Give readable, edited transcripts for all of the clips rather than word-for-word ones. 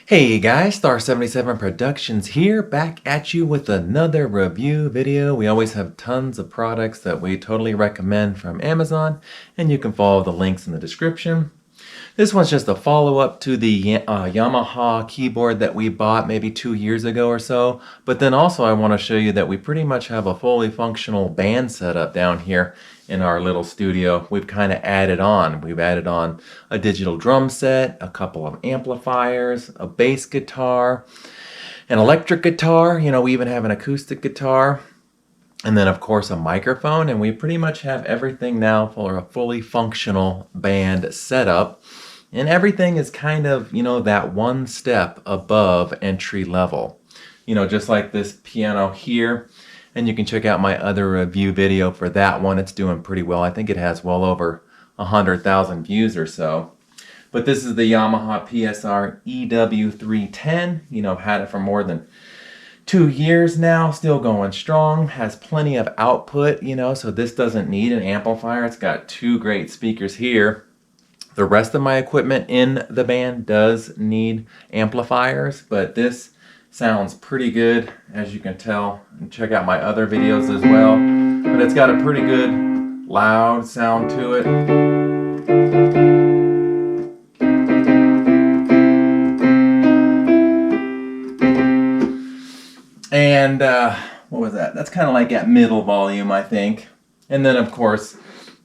Hey guys, Star77 Productions here, back at you with another review video. We always have tons of products that we totally recommend from Amazon, and you can follow the links in the description. This one's just a follow-up to the Yamaha keyboard that we bought maybe 2 years ago or so. But then also I want to show you that we pretty much have a fully functional band setup down here in our little studio. We've kind of added on. We've added on a digital drum set, a couple of amplifiers, a bass guitar, an electric guitar. We even have an acoustic guitar. And then, of course, a microphone. And we pretty much have everything now for a fully functional band setup. And everything is kind of, that one step above entry level. Just like this piano here. And you can check out my other review video for that one. It's doing pretty well. I think it has well over 100,000 views or so. But this is the Yamaha PSR EW310. I've had it for more than 2 years now, still going strong, has plenty of output, so this doesn't need an amplifier. It's got 2 great speakers here. The rest of my equipment in the band does need amplifiers, but this sounds pretty good, as you can tell. And check out my other videos as well. But it's got a pretty good loud sound to it. And what was that? That's kind of like at middle volume, I think. And then, of course,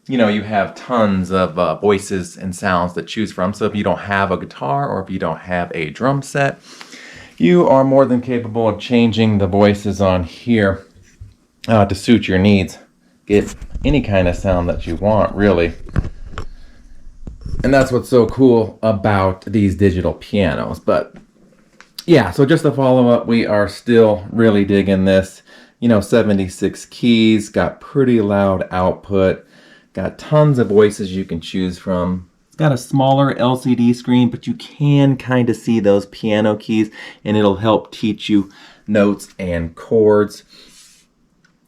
you have tons of voices and sounds to choose from. So if you don't have a guitar or if you don't have a drum set, you are more than capable of changing the voices on here to suit your needs. Get any kind of sound that you want, really. And that's what's so cool about these digital pianos. But yeah, so just to follow up, we are still really digging this. 76 keys, got pretty loud output, got tons of voices you can choose from. It's got a smaller LCD screen, but you can kind of see those piano keys, and it'll help teach you notes and chords.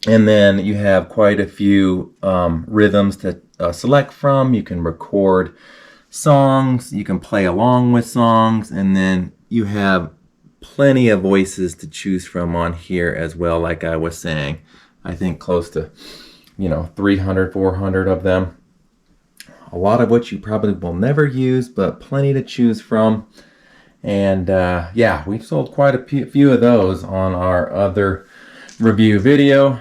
And then you have quite a few rhythms to select from. You can record songs, you can play along with songs, and then you have plenty of voices to choose from on here as well. Like I was saying, I think close to 300, 400 of them. A lot of which you probably will never use, but plenty to choose from. And yeah, we've sold quite a few of those on our other review video.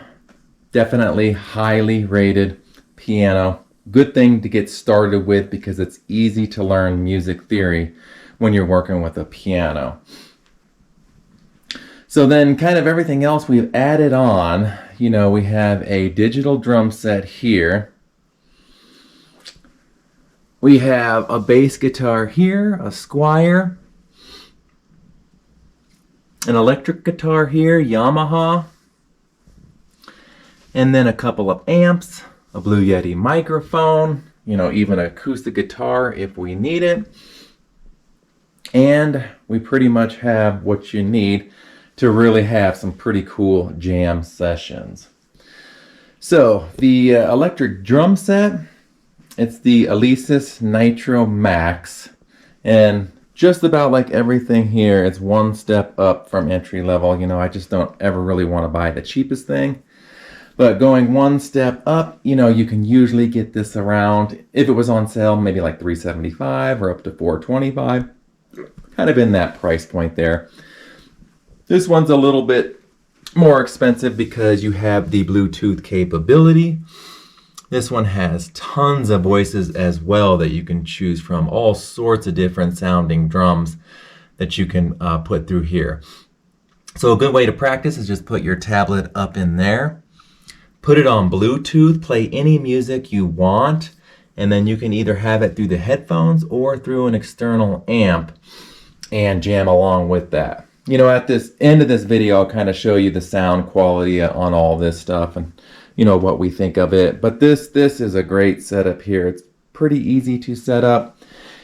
Definitely highly rated piano. Good thing to get started with because it's easy to learn music theory when you're working with a piano. So then kind of everything else we've added on, we have a digital drum set here. We have a bass guitar here, a Squire, an electric guitar here, Yamaha, and then a couple of amps, a Blue Yeti microphone, even an acoustic guitar if we need it. And we pretty much have what you need to really have some pretty cool jam sessions. So the electric drum set, it's the Alesis Nitro Max, and just about like everything here, it's one step up from entry level. I just don't ever really want to buy the cheapest thing. But going one step up, you can usually get this around, if it was on sale, maybe like $375 or up to $425. Kind of in that price point there. This one's a little bit more expensive because you have the Bluetooth capability. This one has tons of voices as well that you can choose from. All sorts of different sounding drums that you can put through here. So a good way to practice is just put your tablet up in there. Put it on Bluetooth, play any music you want, and then you can either have it through the headphones or through an external amp and jam along with that. At this end of this video, I'll kind of show you the sound quality on all this stuff and, what we think of it. But this is a great setup here. It's pretty easy to set up.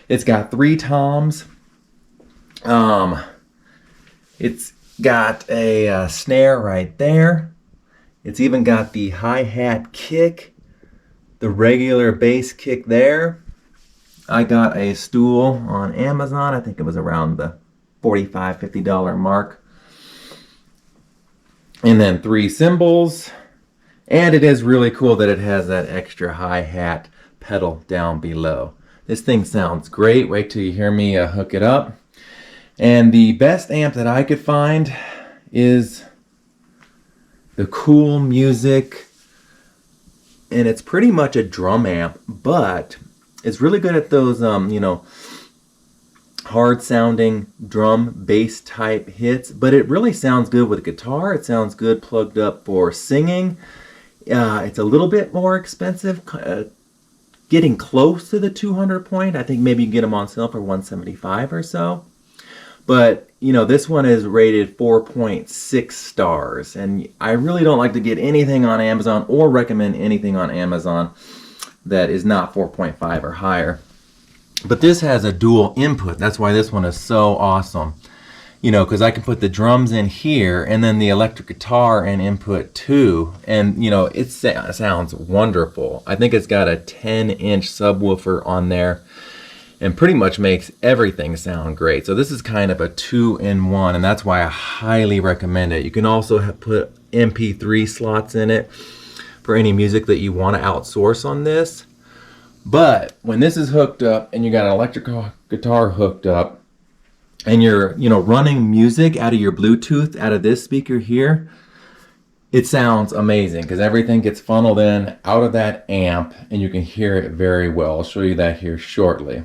It's got 3 toms. It's got a snare right there. It's even got the hi-hat kick, the regular bass kick there. I got a stool on Amazon. I think it was around the $45, $50 mark. And then 3 cymbals. And it is really cool that it has that extra hi-hat pedal down below. This thing sounds great. Wait till you hear me hook it up. And the best amp that I could find is the Cool Music. And it's pretty much a drum amp, but it's really good at those, hard sounding drum bass type hits. But it really sounds good with guitar. It sounds good plugged up for singing. It's a little bit more expensive, getting close to the 200 point. I think maybe you can get them on sale for $175 or so. But, this one is rated 4.6 stars. And I really don't like to get anything on Amazon or recommend anything on Amazon that is not 4.5 or higher. But this has a dual input. That's why this one is so awesome. Because I can put the drums in here and then the electric guitar in input 2. And, it sounds wonderful. I think it's got a 10-inch subwoofer on there and pretty much makes everything sound great. So this is kind of a 2-in-1, and that's why I highly recommend it. You can also put MP3 slots in it for any music that you want to outsource on this. But when this is hooked up and you got an electric guitar hooked up and you're, running music out of your Bluetooth out of this speaker here, it sounds amazing because everything gets funneled in out of that amp and you can hear it very well. I'll show you that here shortly.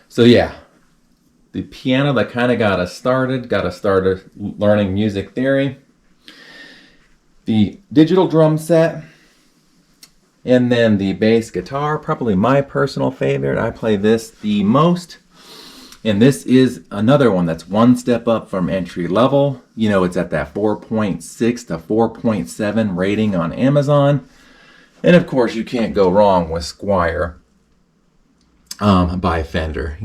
So yeah, the piano that kind of got us started learning music theory, the digital drum set, and then the bass guitar, probably my personal favorite. I play this the most. And this is another one that's one step up from entry level. It's at that 4.6 to 4.7 rating on Amazon. And of course, you can't go wrong with Squier by Fender.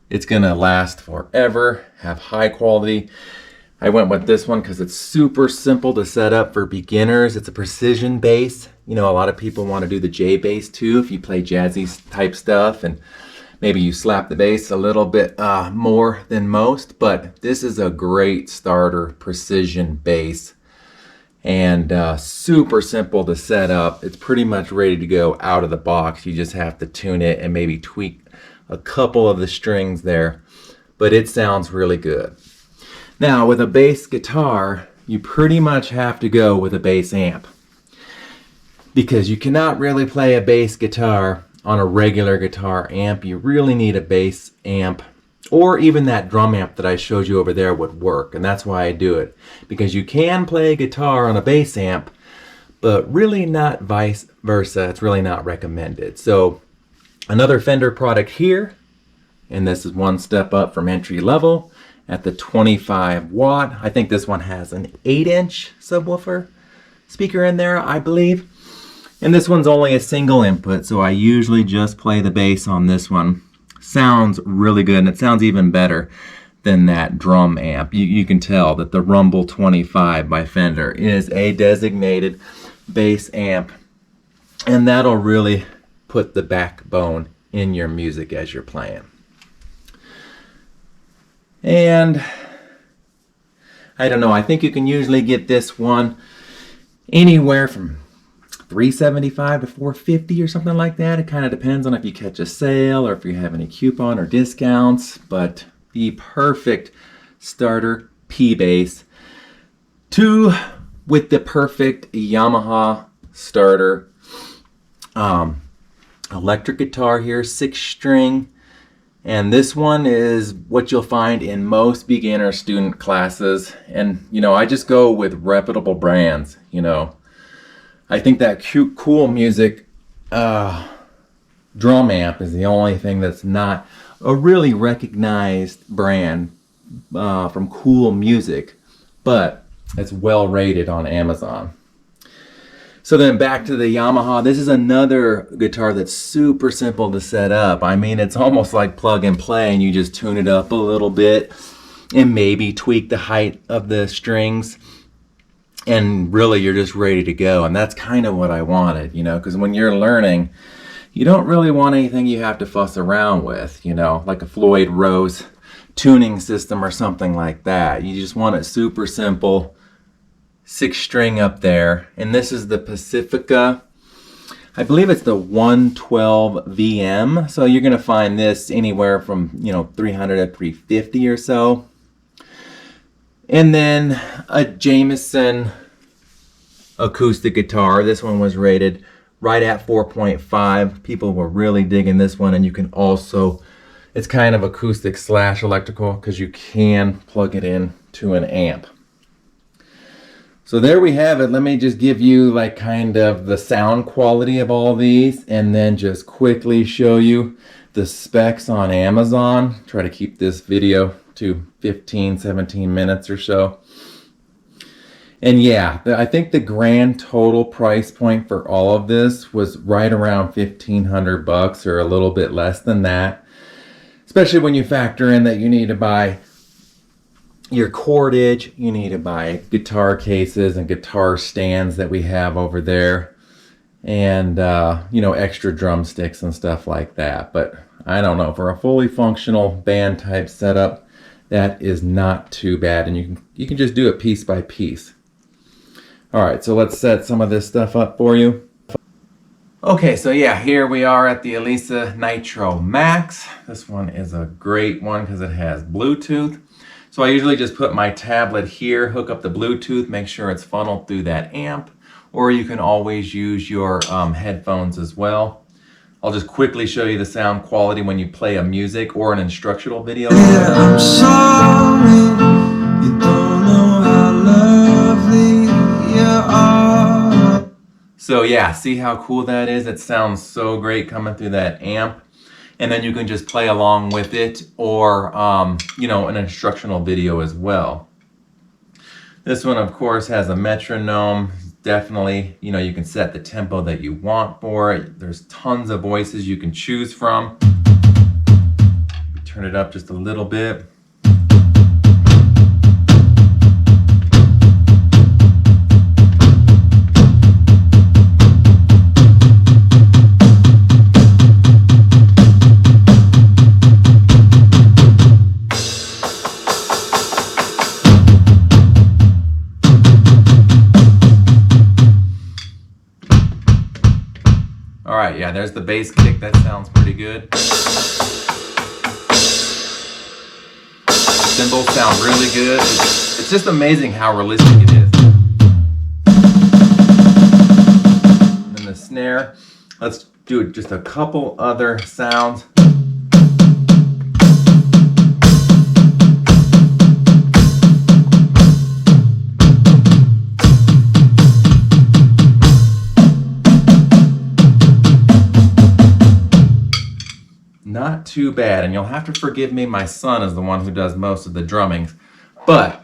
It's gonna last forever, have high quality. I went with this one because it's super simple to set up for beginners. It's a precision bass. A lot of people want to do the J bass too if you play jazzy type stuff, and maybe you slap the bass a little bit more than most. But this is a great starter precision bass, and super simple to set up. It's pretty much ready to go out of the box. You just have to tune it and maybe tweak a couple of the strings there, but it sounds really good. Now with a bass guitar, you pretty much have to go with a bass amp because you cannot really play a bass guitar on a regular guitar amp. You really need a bass amp, or even that drum amp that I showed you over there would work, and that's why I do it, because you can play guitar on a bass amp, but really not vice versa. It's really not recommended. So another Fender product here, and this is one step up from entry level at the 25 watt. I think this one has an 8-inch subwoofer speaker in there, I believe. And this one's only a single input, so I usually just play the bass on this one. Sounds really good, and it sounds even better than that drum amp. You can tell that the Rumble 25 by Fender is a designated bass amp, and that'll really put the backbone in your music as you're playing. And I don't know, I think you can usually get this one anywhere from $375 to $450 or something like that. It kind of depends on if you catch a sale or if you have any coupon or discounts, but the perfect starter P bass with the perfect Yamaha starter electric guitar here, 6-string. And this one is what you'll find in most beginner student classes. And, I just go with reputable brands, I think that Cool Music drum amp is the only thing that's not a really recognized brand from Cool Music, but it's well rated on Amazon. So then back to the Yamaha. This is another guitar that's super simple to set up. I mean, it's almost like plug and play, and you just tune it up a little bit and maybe tweak the height of the strings, and really you're just ready to go. And that's kind of what I wanted, because when you're learning, you don't really want anything you have to fuss around with, like a Floyd Rose tuning system or something like that. You just want it super simple. 6-string up there. And this is the Pacifica. I believe it's the 112 VM. So you're going to find this anywhere from, 300 to 350 or so. And then a Jameson acoustic guitar. This one was rated right at 4.5. People were really digging this one, and you can also, it's kind of acoustic / electrical because you can plug it in to an amp. So there we have it. Let me just give you like kind of the sound quality of all these, and then just quickly show you the specs on Amazon. Try to keep this video to 15-17 minutes or so. And yeah, I think the grand total price point for all of this was right around $1,500 or a little bit less than that. Especially when you factor in that you need to buy your cordage, you need to buy guitar cases and guitar stands that we have over there, and extra drumsticks and stuff like that. But I don't know, for a fully functional band type setup, that is not too bad, and you can just do it piece by piece. All right, so let's set some of this stuff up for you. Okay, so yeah, here we are at the Alesis Nitro Max. This one is a great one because it has Bluetooth. So I usually just put my tablet here, hook up the Bluetooth, make sure it's funneled through that amp, or you can always use your headphones as well. I'll just quickly show you the sound quality when you play a music or an instructional video. Yeah, I'm sorry, you don't know how lovely you are. So yeah, see how cool that is? It sounds so great coming through that amp. And then you can just play along with it, or an instructional video as well. This one, of course, has a metronome. Definitely, you can set the tempo that you want for it. There's tons of voices you can choose from. Turn it up just a little bit. Alright, yeah, there's the bass kick. That sounds pretty good. Cymbals sound really good. It's just amazing how realistic it is. And then the snare. Let's do just a couple other sounds. Not too bad, and you'll have to forgive me, my son is the one who does most of the drumming, but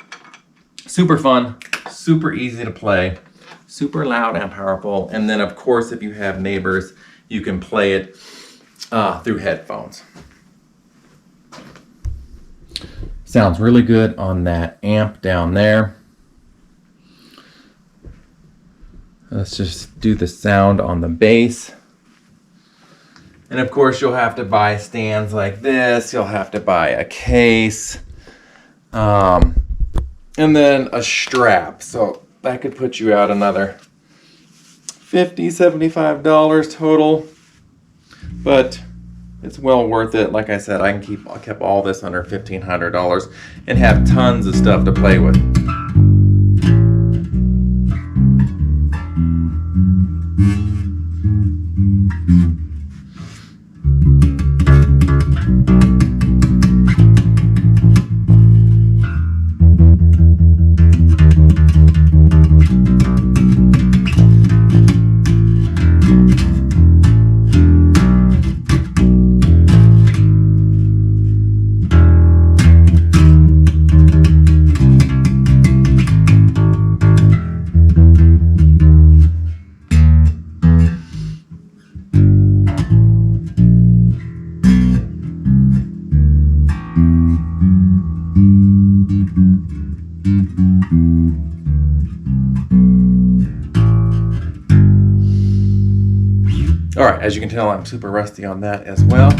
super fun, super easy to play, super loud and powerful. And then of course, if you have neighbors, you can play it through headphones. Sounds really good on that amp down there. Let's just do the sound on the bass. And of course, you'll have to buy stands like this. You'll have to buy a case. And then a strap. So that could put you out another $50, $75 total. But it's well worth it. Like I said, I kept all this under $1,500 and have tons of stuff to play with. All right, as you can tell, I'm super rusty on that as well.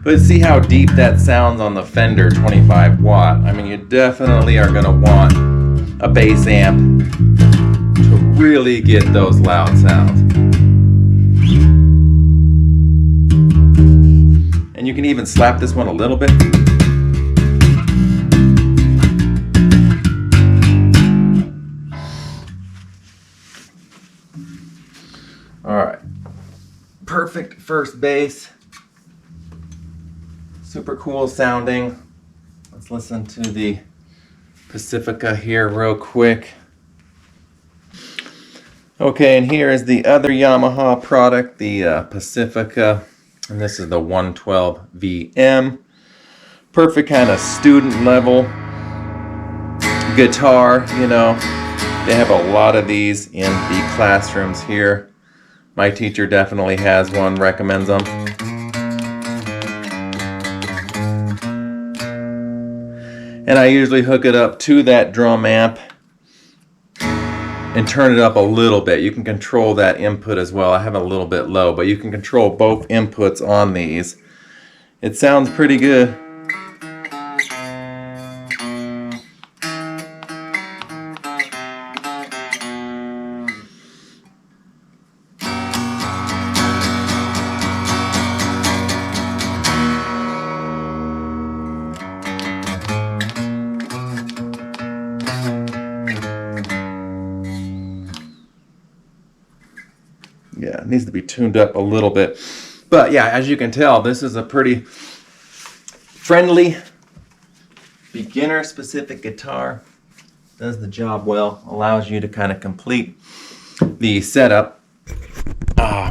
But see how deep that sounds on the Fender 25 watt. I mean, you definitely are gonna want a bass amp to really get those loud sounds. And you can even slap this one a little bit. All right, perfect first bass. Super cool sounding. Let's listen to the Pacifica here real quick. Okay, and here is the other Yamaha product, the Pacifica, and this is the 112 VM. Perfect kind of student level guitar, you know. They have a lot of these in the classrooms here. My teacher definitely has one, recommends them. And I usually hook it up to that drum amp and turn it up a little bit. You can control that input as well. I have it a little bit low, but you can control both inputs on these. It sounds pretty good. Yeah, it needs to be tuned up a little bit. But yeah, as you can tell, this is a pretty friendly, beginner-specific guitar. Does the job well, allows you to kind of complete the setup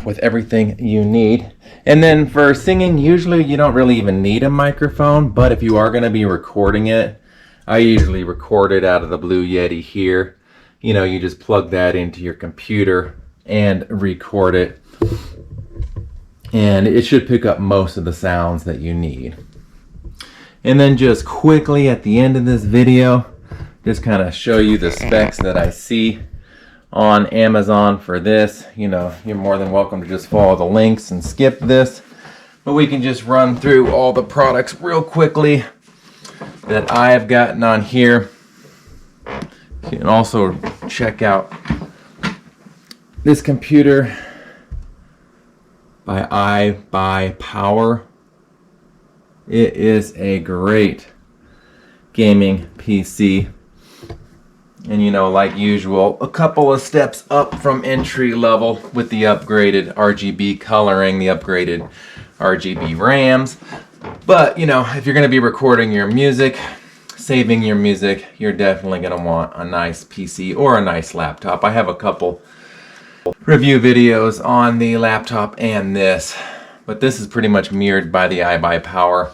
with everything you need. And then for singing, usually you don't really even need a microphone, but if you are going to be recording it, I usually record it out of the Blue Yeti here. You know, you just plug that into your computer and record it, and it should pick up most of the sounds that you need. And then just quickly at the end of this video, just kind of show you the specs that I see on Amazon for this. You know, you're more than welcome to just follow the links and skip this, but we can just run through all the products real quickly that I have gotten on here. You can also check out this computer by iBuyPower. It is a great gaming PC. And you know, like usual, a couple of steps up from entry level with the upgraded RGB coloring, the upgraded RGB RAMs. But you know, if you're going to be recording your music, saving your music, you're definitely going to want a nice PC or a nice laptop. I have a couple review videos on the laptop and this, but this is pretty much mirrored by the iBuyPower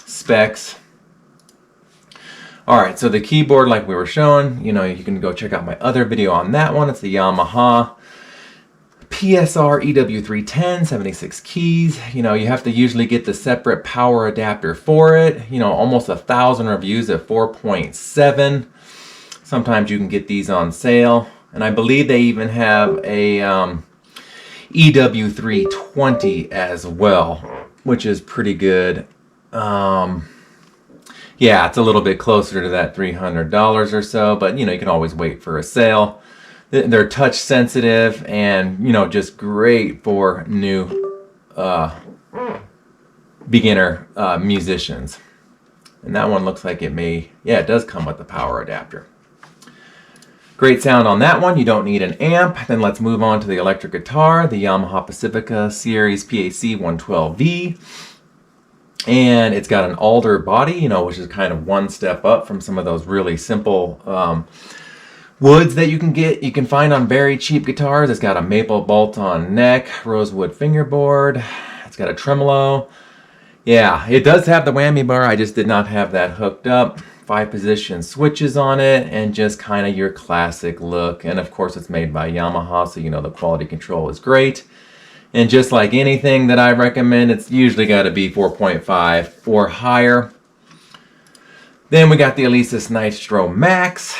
specs. Alright, so the keyboard, like we were showing, you know, you can go check out my other video on that one. It's the Yamaha PSR EW310, 76 keys. You know, you have to usually get the separate power adapter for it. You know, almost 1,000 reviews at 4.7. Sometimes you can get these on sale. And I believe they even have a EW320 as well, which is pretty good. Yeah, it's a little bit closer to that $300 or so, but you know, you can always wait for a sale. They're touch sensitive and, you know, just great for new beginner musicians. And that one looks like it may, yeah, it does come with the power adapter. Great sound on that one. You don't need an amp. Then let's move on to the electric guitar, the Yamaha Pacifica Series PAC 112V. And it's got an alder body, you know, which is kind of one step up from some of those really simple woods that you can find on very cheap guitars. It's got a maple bolt-on neck, rosewood fingerboard. It's got a tremolo. Yeah, it does have the whammy bar. I just did not have that hooked up. 5-position switches on it, and just kind of your classic look. And of course, it's made by Yamaha, so you know the quality control is great. And just like anything that I recommend, it's usually got to be 4.5 or higher. Then we got the Alesis Nitro Max.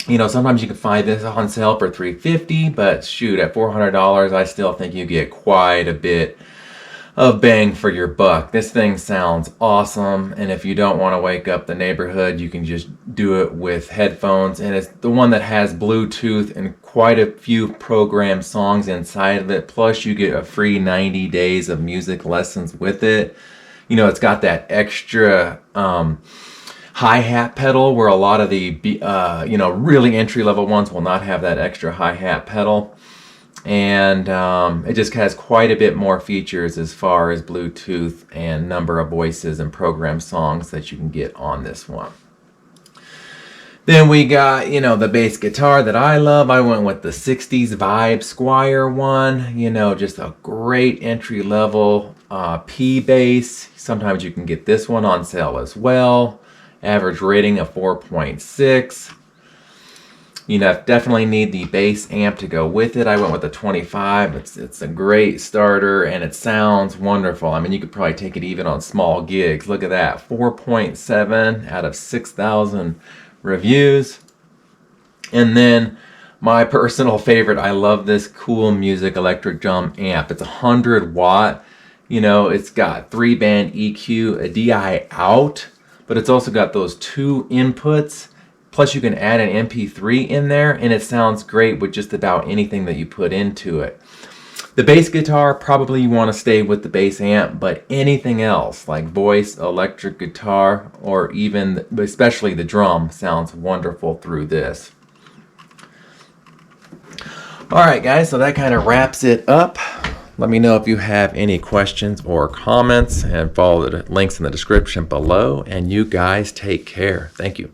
You know, sometimes you can find this on sale for $350, but shoot, at $400, I still think you get quite a bit of bang for your buck. This thing sounds awesome, and if you don't want to wake up the neighborhood, you can just do it with headphones. And it's the one that has Bluetooth and quite a few programmed songs inside of it, plus you get a free 90 days of music lessons with it. You know, it's got that extra hi-hat pedal where a lot of the really entry-level ones will not have that extra hi-hat pedal. And it just has quite a bit more features as far as Bluetooth and number of voices and programmed songs that you can get on this one. Then we got, the bass guitar that I love. I went with the 60s Vibe Squire one. Just a great entry level P bass. Sometimes you can get this one on sale as well. Average rating of 4.6. You definitely need the bass amp to go with it. I went with the 25. It's a great starter and it sounds wonderful. I mean, you could probably take it even on small gigs. Look at that, 4.7 out of 6,000 reviews. And then my personal favorite, I love this Cool Music electric drum amp. It's 100 watt. It's got 3-band EQ, a DI out, but it's also got those 2 inputs. Plus you can add an MP3 in there and it sounds great with just about anything that you put into it. The bass guitar, probably you want to stay with the bass amp, but anything else like voice, electric guitar, or even especially the drum sounds wonderful through this. Alright guys, so that kind of wraps it up. Let me know if you have any questions or comments and follow the links in the description below. And you guys take care. Thank you.